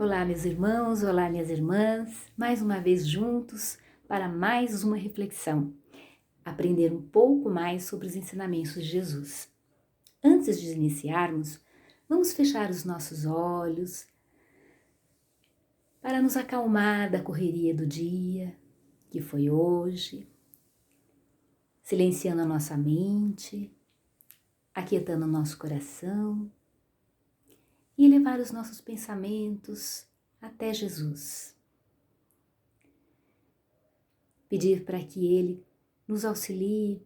Olá, meus irmãos, olá, minhas irmãs, mais uma vez juntos para mais uma reflexão, aprender um pouco mais sobre os ensinamentos de Jesus. Antes de iniciarmos, vamos fechar os nossos olhos para nos acalmar da correria do dia, que foi hoje, silenciando a nossa mente, aquietando o nosso coração e levar os nossos pensamentos até Jesus. Pedir para que Ele nos auxilie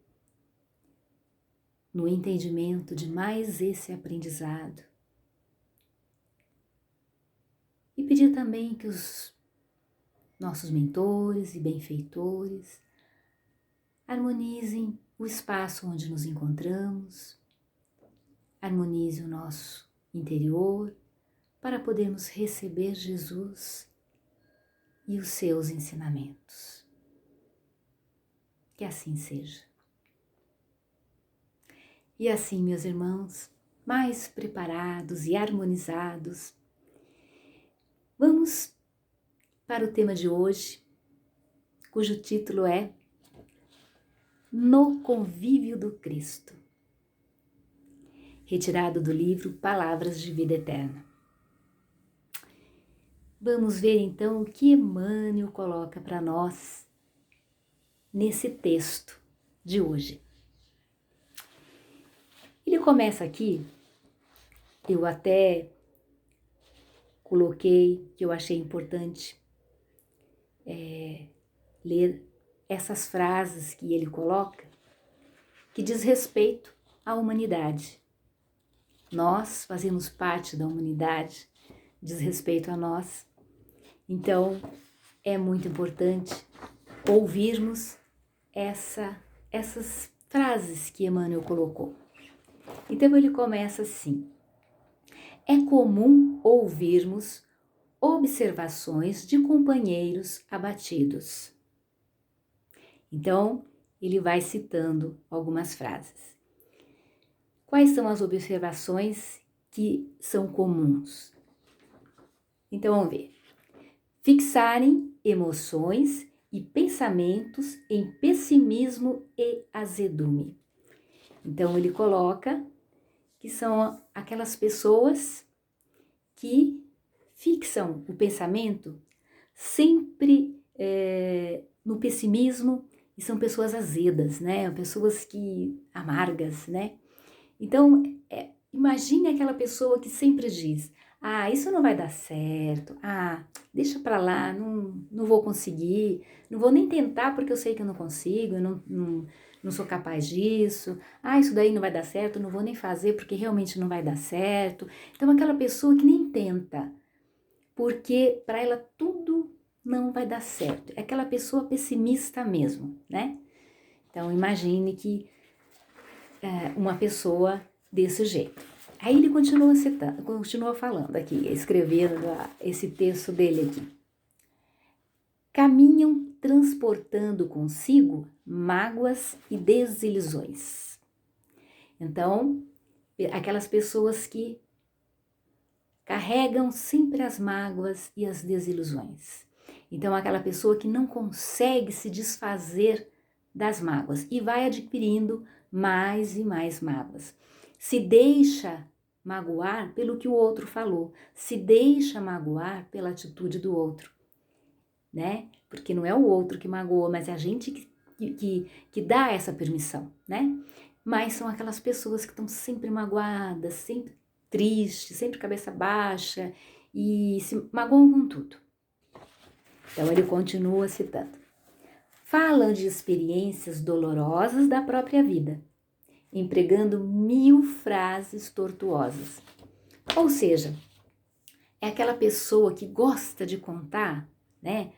no entendimento de mais esse aprendizado. E pedir também que os nossos mentores e benfeitores harmonizem o espaço onde nos encontramos, harmonize o nosso interior para podermos receber Jesus e os seus ensinamentos. Que assim seja. E assim, meus irmãos, mais preparados e harmonizados, vamos para o tema de hoje, cujo título é No Convívio do Cristo, retirado do livro Palavras de Vida Eterna. Vamos ver então o que Emmanuel coloca para nós nesse texto de hoje. Ele começa aqui, eu até coloquei que eu achei importante ler essas frases que ele coloca, que diz respeito à humanidade. Nós fazemos parte da humanidade, diz respeito a nós. Então, é muito importante ouvirmos essas frases que Emmanuel colocou. Então, ele começa assim: é comum ouvirmos observações de companheiros abatidos. Então, ele vai citando algumas frases. Quais são as observações que são comuns? Então, vamos ver. Fixarem emoções e pensamentos em pessimismo e azedume. Então, ele coloca que são aquelas pessoas que fixam o pensamento sempre no pessimismo e são pessoas azedas, né? Pessoas amargas, né? Então, imagine aquela pessoa que sempre diz: ah, isso não vai dar certo, ah, deixa pra lá, não vou conseguir, não vou nem tentar porque eu sei que eu não consigo, eu não sou capaz disso, ah, isso daí não vai dar certo, não vou nem fazer porque realmente não vai dar certo. Então, aquela pessoa que nem tenta, porque para ela tudo não vai dar certo, é aquela pessoa pessimista mesmo, né? Então, imagine que uma pessoa desse jeito. Aí ele continua falando aqui, escrevendo esse texto dele aqui. Caminham transportando consigo mágoas e desilusões. Então, aquelas pessoas que carregam sempre as mágoas e as desilusões. Então, aquela pessoa que não consegue se desfazer das mágoas e vai adquirindo mais e mais mágoas. Se deixa magoar pelo que o outro falou, se deixa magoar pela atitude do outro, né? Porque não é o outro que magoa, mas é a gente que dá essa permissão, né? Mas são aquelas pessoas que estão sempre magoadas, sempre tristes, sempre cabeça baixa e se magoam com tudo. Então ele continua citando. Falam de experiências dolorosas da própria vida, empregando 1000 frases tortuosas. Ou seja, é aquela pessoa que gosta de contar, né,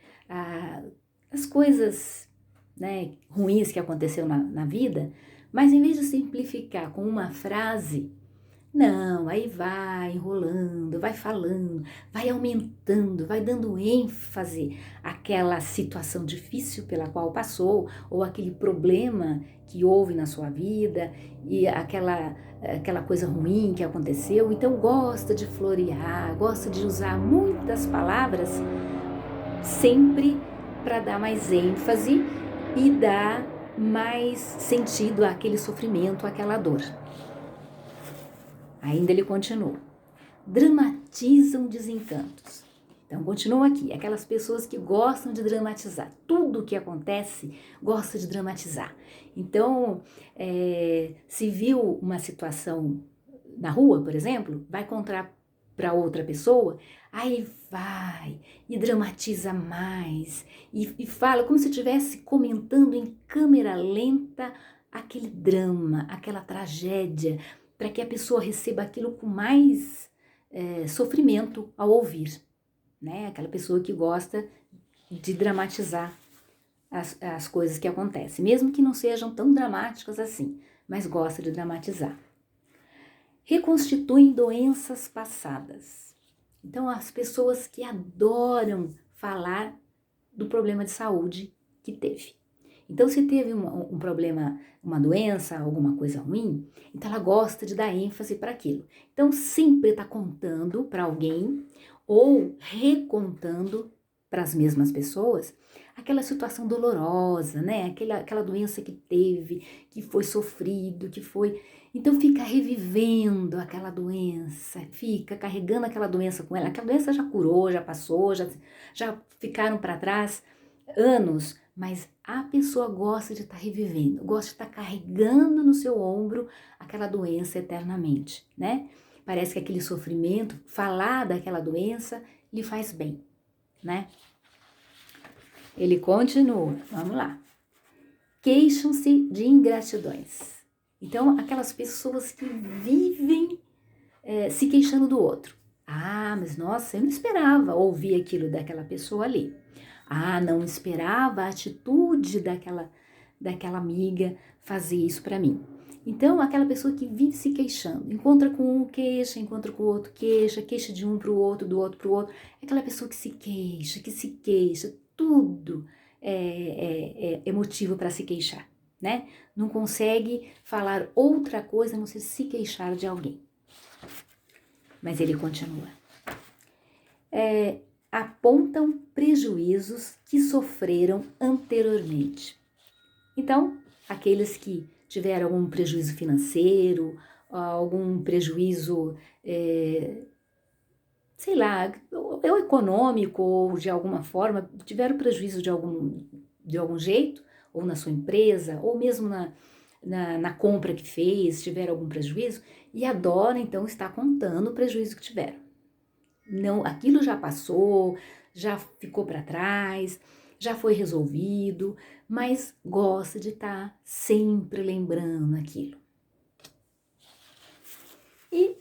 as coisas, né, ruins que aconteceu na vida, mas em vez de simplificar com uma frase, Não, aí vai enrolando, vai falando, vai aumentando, vai dando ênfase àquela situação difícil pela qual passou, ou aquele problema que houve na sua vida, e aquela coisa ruim que aconteceu. Então gosta de florear, gosta de usar muitas palavras, sempre para dar mais ênfase e dar mais sentido àquele sofrimento, àquela dor. Ainda ele continua. Dramatizam desencantos. Então, continua aqui. Aquelas pessoas que gostam de dramatizar. Tudo o que acontece, gosta de dramatizar. Então, se viu uma situação na rua, por exemplo, vai contar para outra pessoa, aí vai e dramatiza mais e fala como se estivesse comentando em câmera lenta aquele drama, aquela tragédia, para que a pessoa receba aquilo com mais sofrimento ao ouvir, né? Aquela pessoa que gosta de dramatizar as coisas que acontecem, mesmo que não sejam tão dramáticas assim, mas gosta de dramatizar. Reconstituem doenças passadas. Então, as pessoas que adoram falar do problema de saúde que teve. Então, se teve um problema, uma doença, alguma coisa ruim, então ela gosta de dar ênfase para aquilo. Então, sempre está contando para alguém ou recontando para as mesmas pessoas aquela situação dolorosa, né? Aquela doença que teve, que foi sofrido, que foi... Então, fica revivendo aquela doença, fica carregando aquela doença com ela. Aquela doença já curou, já passou, já ficaram para trás anos, mas a pessoa gosta de estar revivendo, gosta de estar carregando no seu ombro aquela doença eternamente, né? Parece que aquele sofrimento, falar daquela doença, lhe faz bem, né? Ele continua, vamos lá. Queixam-se de ingratidões. Então, aquelas pessoas que vivem se queixando do outro. Ah, mas nossa, eu não esperava ouvir aquilo daquela pessoa ali. Ah, não esperava a atitude daquela amiga fazer isso para mim. Então, aquela pessoa que vive se queixando, encontra com um queixa, encontra com o outro queixa de um para o outro, do outro para o outro. É aquela pessoa que se queixa, tudo é motivo para se queixar, né? Não consegue falar outra coisa a não ser se queixar de alguém. Mas ele continua. Apontam prejuízos que sofreram anteriormente. Então, aqueles que tiveram algum prejuízo financeiro, algum prejuízo, sei lá, ou econômico, ou de alguma forma, tiveram prejuízo de algum jeito, ou na sua empresa, ou mesmo na compra que fez, tiveram algum prejuízo, e adora, então, estar contando o prejuízo que tiveram. Não, aquilo já passou, já ficou para trás, já foi resolvido, mas gosta de estar sempre lembrando aquilo. E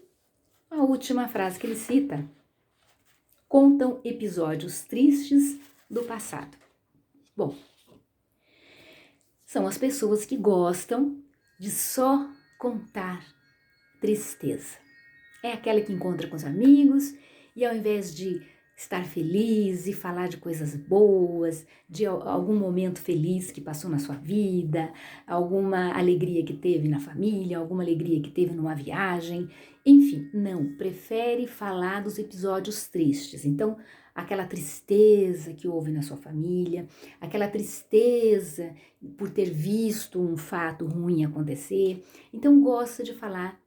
a última frase que ele cita: contam episódios tristes do passado. Bom, são as pessoas que gostam de só contar tristeza. É aquela que encontra com os amigos e ao invés de estar feliz e falar de coisas boas, de algum momento feliz que passou na sua vida, alguma alegria que teve na família, alguma alegria que teve numa viagem, enfim, não, prefere falar dos episódios tristes. Então, aquela tristeza que houve na sua família, aquela tristeza por ter visto um fato ruim acontecer, então gosta de falar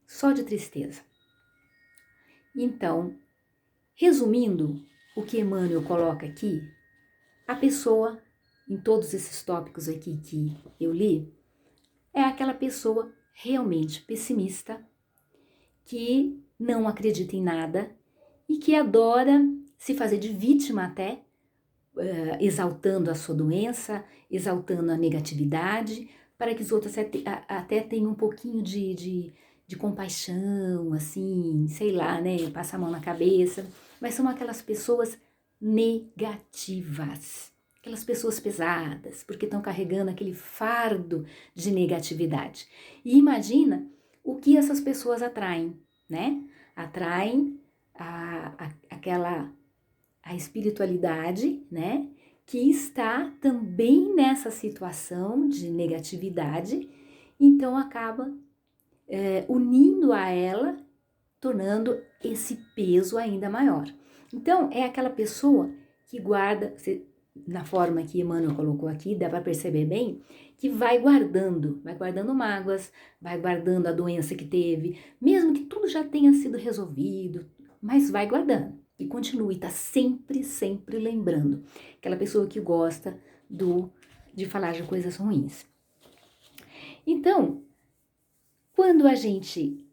só de tristeza. Então, resumindo o que Emmanuel coloca aqui, a pessoa, em todos esses tópicos aqui que eu li, é aquela pessoa realmente pessimista, que não acredita em nada e que adora se fazer de vítima até, exaltando a sua doença, exaltando a negatividade, para que os outros até tenham um pouquinho de compaixão, assim, sei lá, né, passa a mão na cabeça, mas são aquelas pessoas negativas, aquelas pessoas pesadas, porque estão carregando aquele fardo de negatividade. E imagina o que essas pessoas atraem, né? Atraem a espiritualidade, né? Que está também nessa situação de negatividade, então acaba unindo a ela, tornando esse peso ainda maior. Então, é aquela pessoa que guarda, na forma que Emmanuel colocou aqui, dá para perceber bem, que vai guardando mágoas, vai guardando a doença que teve, mesmo que tudo já tenha sido resolvido, mas vai guardando e continue, tá sempre, sempre lembrando. Aquela pessoa que gosta de falar de coisas ruins. Então, quando a gente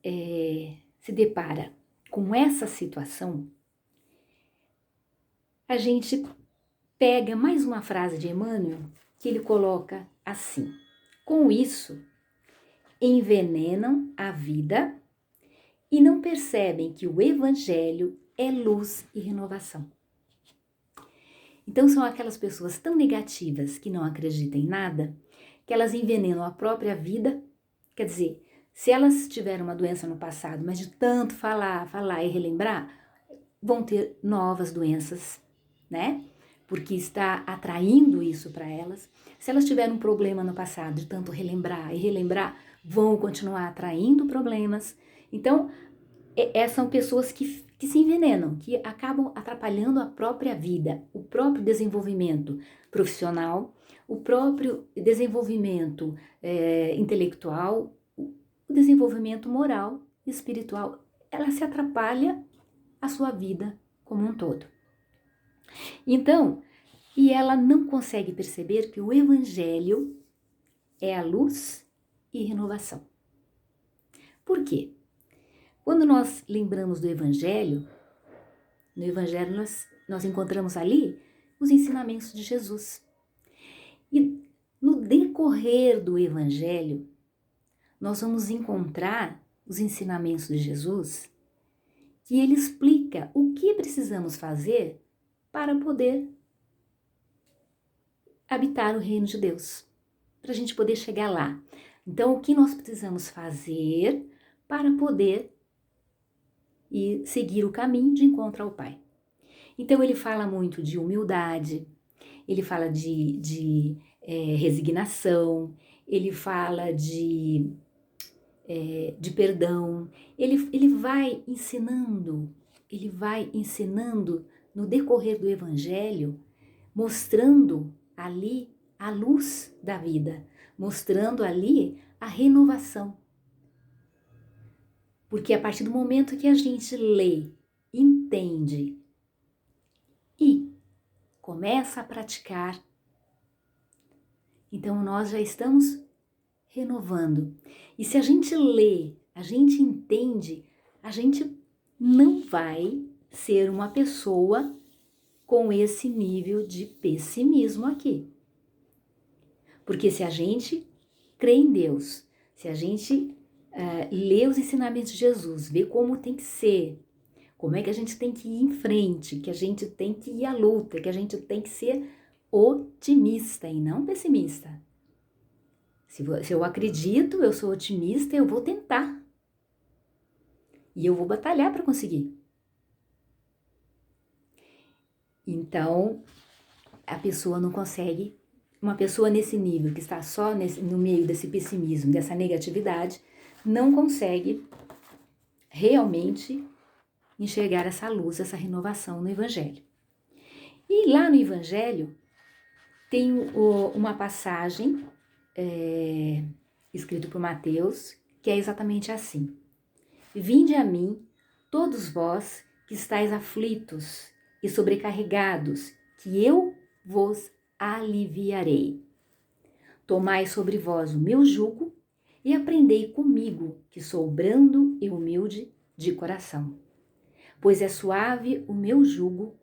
se depara com essa situação, a gente pega mais uma frase de Emmanuel que ele coloca assim: com isso, envenenam a vida e não percebem que o Evangelho é luz e renovação. Então são aquelas pessoas tão negativas que não acreditam em nada, que elas envenenam a própria vida. Quer dizer, se elas tiveram uma doença no passado, mas de tanto falar e relembrar, vão ter novas doenças, né? Porque está atraindo isso para elas. Se elas tiveram um problema no passado, de tanto relembrar e relembrar, vão continuar atraindo problemas. Então, são pessoas que se envenenam, que acabam atrapalhando a própria vida, o próprio desenvolvimento profissional, o próprio desenvolvimento intelectual, o desenvolvimento moral e espiritual. Ela se atrapalha a sua vida como um todo. Então, e ela não consegue perceber que o Evangelho é a luz e renovação. Por quê? Quando nós lembramos do Evangelho, no Evangelho nós encontramos ali os ensinamentos de Jesus. E no decorrer do Evangelho, nós vamos encontrar os ensinamentos de Jesus, que ele explica o que precisamos fazer para poder habitar o reino de Deus, para a gente poder chegar lá. Então, o que nós precisamos fazer para poder seguir o caminho de encontro ao Pai? Então, ele fala muito de humildade, ele fala de resignação, ele fala de perdão, ele vai ensinando no decorrer do Evangelho, mostrando ali a luz da vida, mostrando ali a renovação. Porque a partir do momento que a gente lê, entende e começa a praticar, então nós já estamos renovando. E se a gente lê, a gente entende, a gente não vai ser uma pessoa com esse nível de pessimismo aqui. Porque se a gente crê em Deus, se a gente lê os ensinamentos de Jesus, vê como tem que ser, como é que a gente tem que ir em frente, que a gente tem que ir à luta, que a gente tem que ser otimista e não pessimista. Se eu acredito, eu sou otimista, eu vou tentar. E eu vou batalhar para conseguir. Então, a pessoa não consegue, uma pessoa nesse nível, que está só no meio desse pessimismo, dessa negatividade, não consegue realmente enxergar essa luz, essa renovação no Evangelho. E lá no Evangelho tem uma passagem escrito por Mateus, que é exatamente assim: vinde a mim, todos vós que estáis aflitos e sobrecarregados, que eu vos aliviarei. Tomai sobre vós o meu jugo e aprendei comigo, que sou brando e humilde de coração. Pois é suave o meu jugo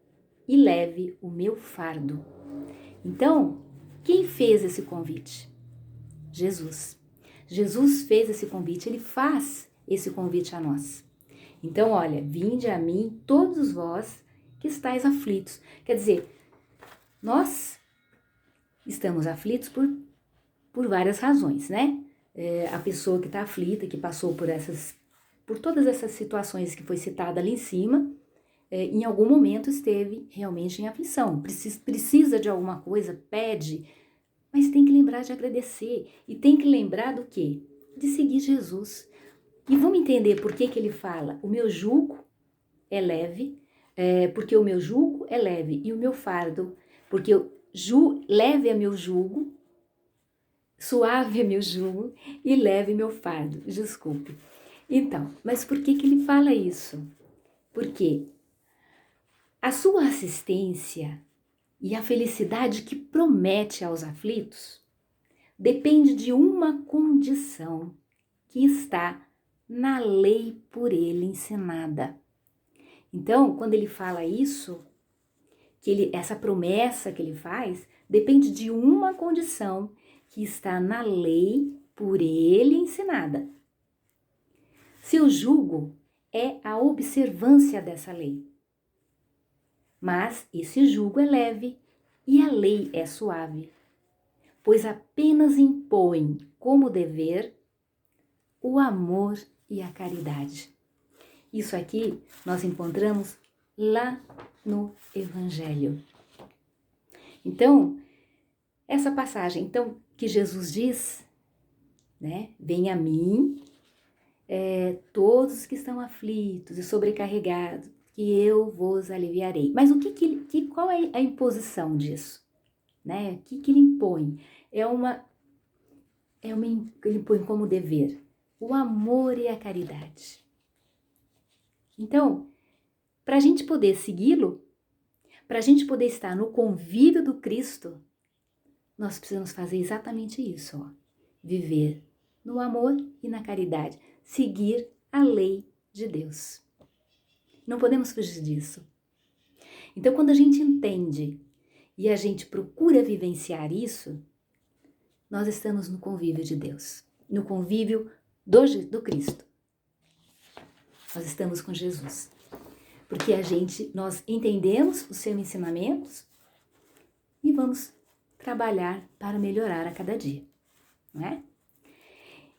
e leve o meu fardo. Então, quem fez esse convite? Jesus. Jesus fez esse convite, ele faz esse convite a nós. Então, olha, vinde a mim, todos vós que estáis aflitos. Quer dizer, nós estamos aflitos por várias razões, né? a pessoa que está aflita, que passou por todas essas situações que foi citada ali em cima, em algum momento esteve realmente em aflição, precisa de alguma coisa, pede, mas tem que lembrar de agradecer e tem que lembrar do quê? De seguir Jesus. E vamos entender por que ele fala, o meu jugo é leve, porque o meu jugo é leve e o meu fardo, porque leve é meu jugo, suave é meu jugo e leve meu fardo, desculpe. Então, mas por que ele fala isso? Porque a sua assistência e a felicidade que promete aos aflitos depende de uma condição que está na lei por ele ensinada. Então, quando ele fala isso, essa promessa que ele faz, depende de uma condição que está na lei por ele ensinada. Seu jugo é a observância dessa lei. Mas esse jugo é leve e a lei é suave, pois apenas impõe como dever o amor e a caridade. Isso aqui nós encontramos lá no Evangelho. Então, essa passagem, então, que Jesus diz, né? Venha a mim, todos que estão aflitos e sobrecarregados, que eu vos aliviarei. Mas qual é a imposição disso? Né? O que ele impõe? Ele impõe como dever o amor e a caridade. Então, para a gente poder segui-lo, para a gente poder estar no convívio do Cristo, nós precisamos fazer exatamente isso, ó. Viver no amor e na caridade, seguir a lei de Deus. Não podemos fugir disso. Então, quando a gente entende e a gente procura vivenciar isso, nós estamos no convívio de Deus, no convívio do Cristo. Nós estamos com Jesus. Porque nós entendemos os seus ensinamentos e vamos trabalhar para melhorar a cada dia, não é?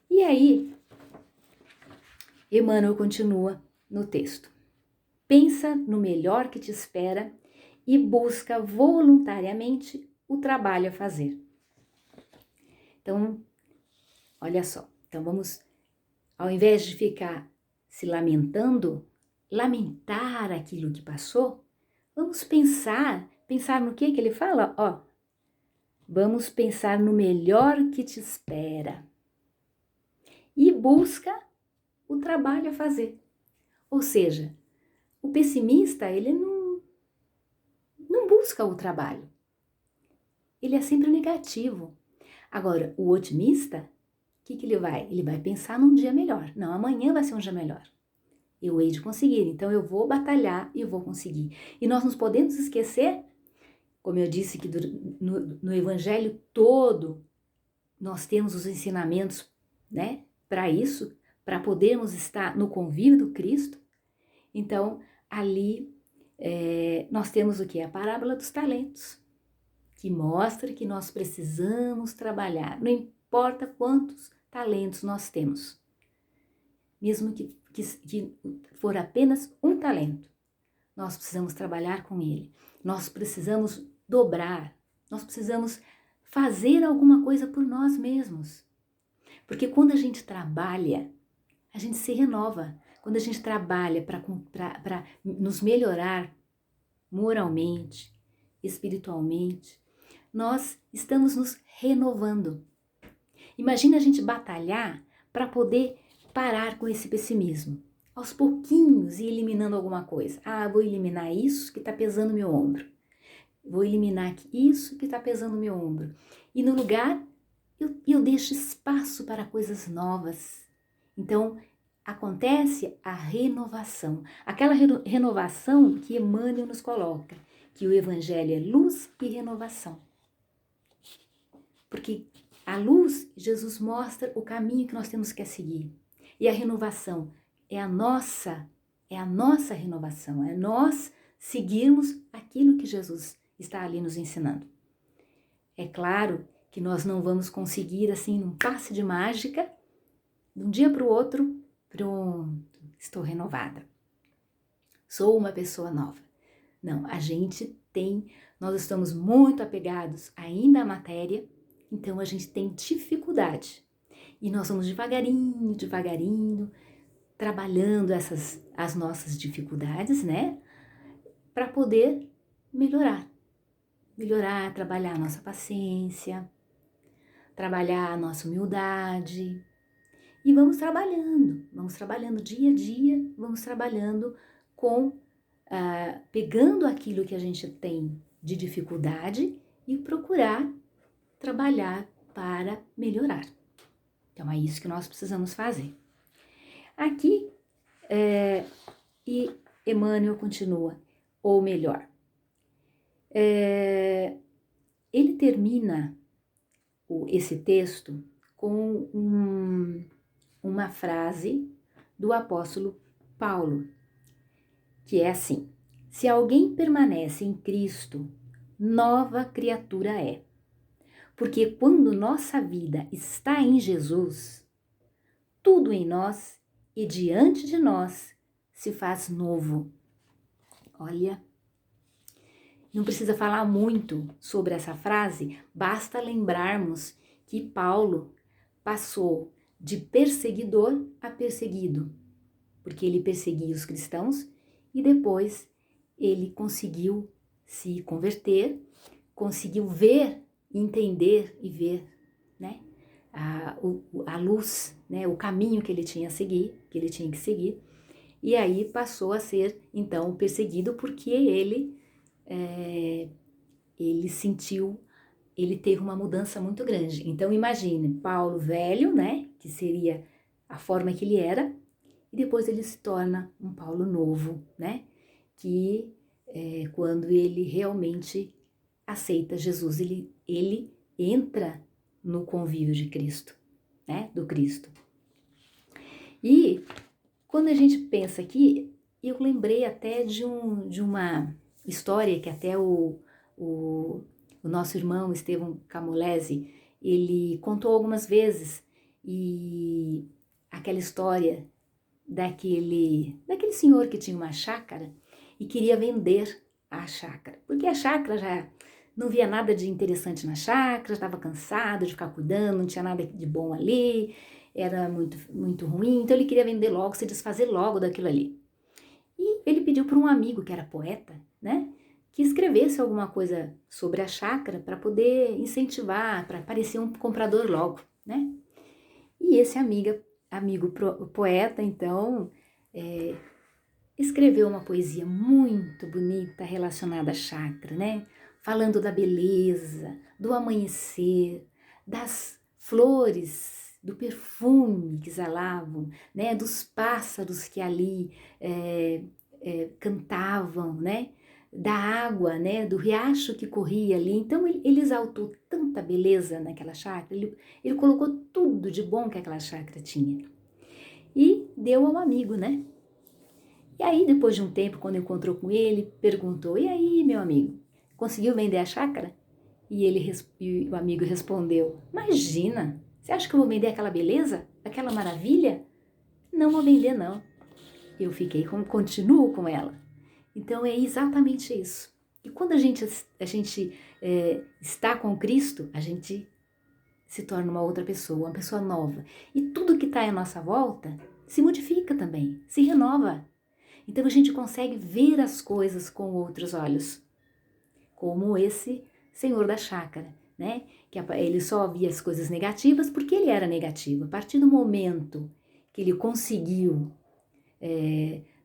E aí, Emmanuel continua no texto. Pensa no melhor que te espera e busca voluntariamente o trabalho a fazer. Então, olha só. Então vamos, ao invés de ficar se lamentar aquilo que passou, vamos pensar no que ele fala? Ó, vamos pensar no melhor que te espera e busca o trabalho a fazer. Ou seja, o pessimista, ele não busca o trabalho. Ele é sempre negativo. Agora, o otimista, o que ele vai? Ele vai pensar num dia melhor. Não, amanhã vai ser um dia melhor. Eu hei de conseguir, então eu vou batalhar e eu vou conseguir. E nós não podemos esquecer, como eu disse, que no Evangelho todo, nós temos os ensinamentos, né, para isso, para podermos estar no convívio do Cristo. Então, ali nós temos o quê? A parábola dos talentos, que mostra que nós precisamos trabalhar, não importa quantos talentos nós temos. Mesmo que for apenas um talento, nós precisamos trabalhar com ele. Nós precisamos dobrar, nós precisamos fazer alguma coisa por nós mesmos. Porque quando a gente trabalha, a gente se renova. Quando a gente trabalha para nos melhorar moralmente, espiritualmente, nós estamos nos renovando. Imagina a gente batalhar para poder parar com esse pessimismo. Aos pouquinhos ir eliminando alguma coisa. Ah, vou eliminar isso que está pesando meu ombro. Vou eliminar isso que está pesando meu ombro. E no lugar, eu deixo espaço para coisas novas. Então, acontece a renovação. Aquela renovação que Emmanuel nos coloca. Que o Evangelho é luz e renovação. Porque a luz, Jesus mostra o caminho que nós temos que seguir. E a renovação é a nossa renovação, é nós seguirmos aquilo que Jesus está ali nos ensinando. É claro que nós não vamos conseguir assim num passe de mágica de um dia para o outro, pronto, estou renovada. Sou uma pessoa nova. Não, nós estamos muito apegados ainda à matéria, então a gente tem dificuldade. E nós vamos devagarinho, trabalhando as nossas dificuldades, né? Para poder melhorar, trabalhar a nossa paciência, trabalhar a nossa humildade. E vamos trabalhando dia a dia, vamos trabalhando pegando aquilo que a gente tem de dificuldade e procurar trabalhar para melhorar. Então é isso que nós precisamos fazer. Aqui, e Emmanuel continua, ou melhor, ele termina esse texto com uma frase do apóstolo Paulo, que é assim: se alguém permanece em Cristo, nova criatura é. Porque quando nossa vida está em Jesus, tudo em nós e diante de nós se faz novo. Olha, não precisa falar muito sobre essa frase, basta lembrarmos que Paulo passou de perseguidor a perseguido, porque ele perseguia os cristãos e depois ele conseguiu se converter, conseguiu entender e ver, né, a luz, né, o caminho que ele tinha que seguir, e aí passou a ser então perseguido porque ele teve uma mudança muito grande. Então imagine Paulo velho, né, que seria a forma que ele era, e depois ele se torna um Paulo novo, né, que quando ele realmente aceita Jesus, ele entra no convívio de Cristo, né, do Cristo. E quando a gente pensa aqui, eu lembrei até de uma história que até o nosso irmão Estevão Camolese, ele contou algumas vezes, e aquela história daquele senhor que tinha uma chácara e queria vender a chácara, porque a chácara já não via nada de interessante na chácara, estava cansado de ficar cuidando, não tinha nada de bom ali, era muito, muito ruim, então ele queria vender logo, se desfazer logo daquilo ali. E ele pediu para um amigo que era poeta, né, que escrevesse alguma coisa sobre a chácara para poder incentivar, para aparecer um comprador logo, né? E esse amigo poeta, então, escreveu uma poesia muito bonita relacionada à chácara, né? Falando da beleza, do amanhecer, das flores, do perfume que exalavam, né? Dos pássaros que ali cantavam, né? Da água, né? Do riacho que corria ali. Então ele exaltou tanta beleza naquela chácara, ele colocou tudo de bom que aquela chácara tinha e deu ao amigo, né? E aí, depois de um tempo, quando encontrou com ele, perguntou: e aí, meu amigo, conseguiu vender a chácara? E o amigo respondeu: imagina, você acha que eu vou vender aquela beleza? Aquela maravilha? Não vou vender, não. Eu continuo com ela. Então é exatamente isso. E quando a gente está com Cristo, a gente se torna uma outra pessoa, uma pessoa nova. E tudo que está à nossa volta se modifica também, se renova. Então a gente consegue ver as coisas com outros olhos, como esse senhor da chácara, né? Que ele só via as coisas negativas porque ele era negativo. A partir do momento que ele conseguiu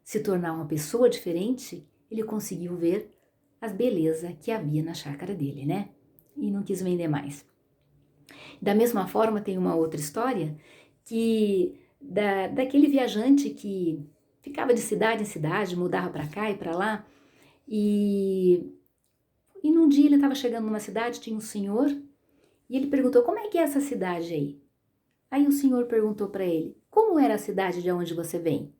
se tornar uma pessoa diferente, ele conseguiu ver as belezas que havia na chácara dele, né? E não quis vender mais. Da mesma forma, tem uma outra história que daquele viajante que ficava de cidade em cidade, mudava para cá e para lá, e num dia ele estava chegando numa cidade, tinha um senhor, e ele perguntou: como é que é essa cidade aí? Aí o senhor perguntou para ele: como era a cidade de onde você vem?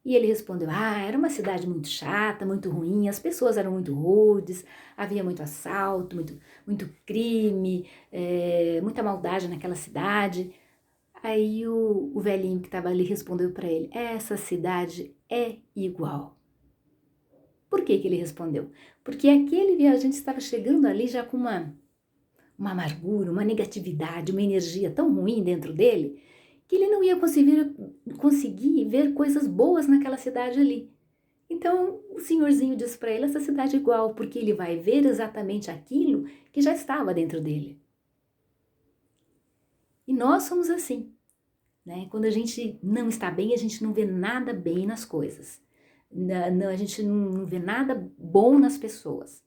E ele respondeu: era uma cidade muito chata, muito ruim, as pessoas eram muito rudes, havia muito assalto, muito crime, muita maldade naquela cidade. Aí o velhinho que estava ali respondeu para ele: essa cidade é igual. Por que ele respondeu? Porque aquele viajante estava chegando ali já com uma amargura, uma negatividade, uma energia tão ruim dentro dele, que ele não ia conseguir ver coisas boas naquela cidade ali. Então o senhorzinho disse para ele: essa cidade é igual, porque ele vai ver exatamente aquilo que já estava dentro dele. E nós somos assim, né? Quando a gente não está bem, a gente não vê nada bem nas coisas. A gente não vê nada bom nas pessoas.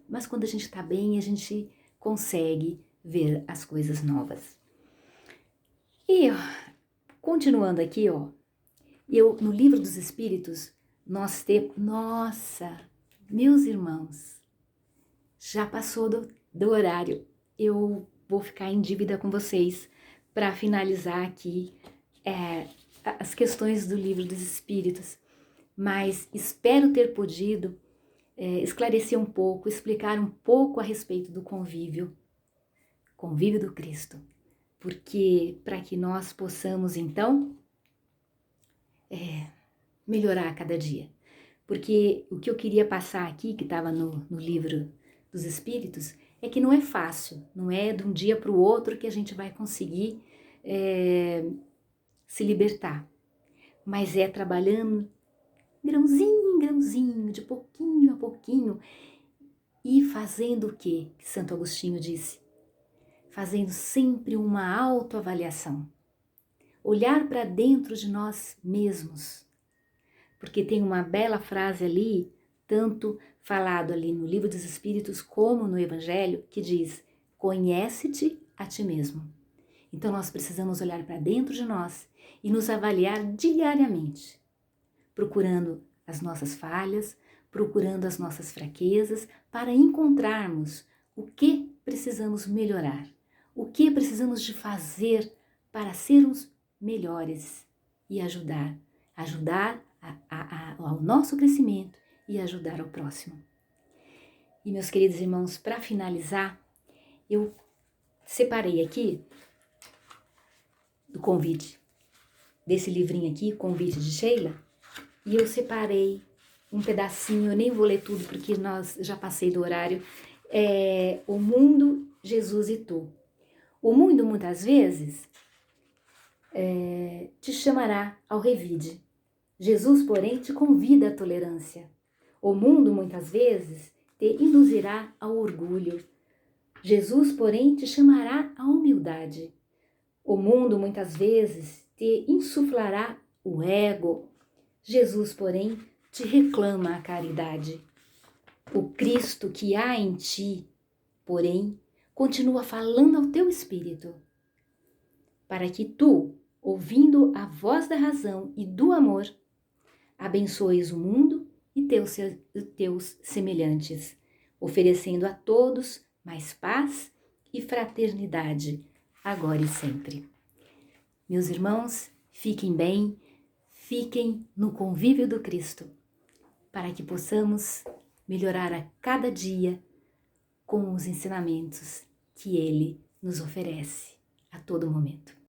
Mas quando a gente está bem, a gente consegue ver as coisas novas. E continuando aqui, no Livro dos Espíritos, nós temos... Nossa, meus irmãos, já passou do horário. Eu vou ficar em dívida com vocês para finalizar aqui as questões do Livro dos Espíritos. Mas espero ter podido esclarecer um pouco, explicar um pouco a respeito do convívio do Cristo. Porque para que nós possamos, então, melhorar a cada dia. Porque o que eu queria passar aqui, que estava no Livro dos Espíritos, é que não é fácil, não é de um dia para o outro que a gente vai conseguir se libertar. Mas é trabalhando grãozinho em grãozinho, de pouquinho a pouquinho, e fazendo o que Santo Agostinho disse? Fazendo sempre uma autoavaliação. Olhar para dentro de nós mesmos. Porque tem uma bela frase ali, tanto falado ali no Livro dos Espíritos como no Evangelho, que diz: conhece-te a ti mesmo. Então nós precisamos olhar para dentro de nós e nos avaliar diariamente, procurando as nossas falhas, procurando as nossas fraquezas, para encontrarmos o que precisamos melhorar, o que precisamos de fazer para sermos melhores e ajudar ao nosso crescimento e ajudar ao próximo. E meus queridos irmãos, para finalizar, eu separei aqui do convite, desse livrinho aqui, Convite de Sheila, e eu separei um pedacinho, eu nem vou ler tudo porque já passei do horário, O Mundo, Jesus e Tu. O mundo muitas vezes te chamará ao revide. Jesus, porém, te convida à tolerância. O mundo muitas vezes te induzirá ao orgulho. Jesus, porém, te chamará à humildade. O mundo muitas vezes te insuflará o ego. Jesus, porém, te reclama a caridade. O Cristo que há em ti, porém, continua falando ao teu espírito, para que tu, ouvindo a voz da razão e do amor, abençoes o mundo e teus semelhantes, oferecendo a todos mais paz e fraternidade, agora e sempre. Meus irmãos, fiquem bem, fiquem no convívio do Cristo, para que possamos melhorar a cada dia com os ensinamentos que Ele nos oferece a todo momento.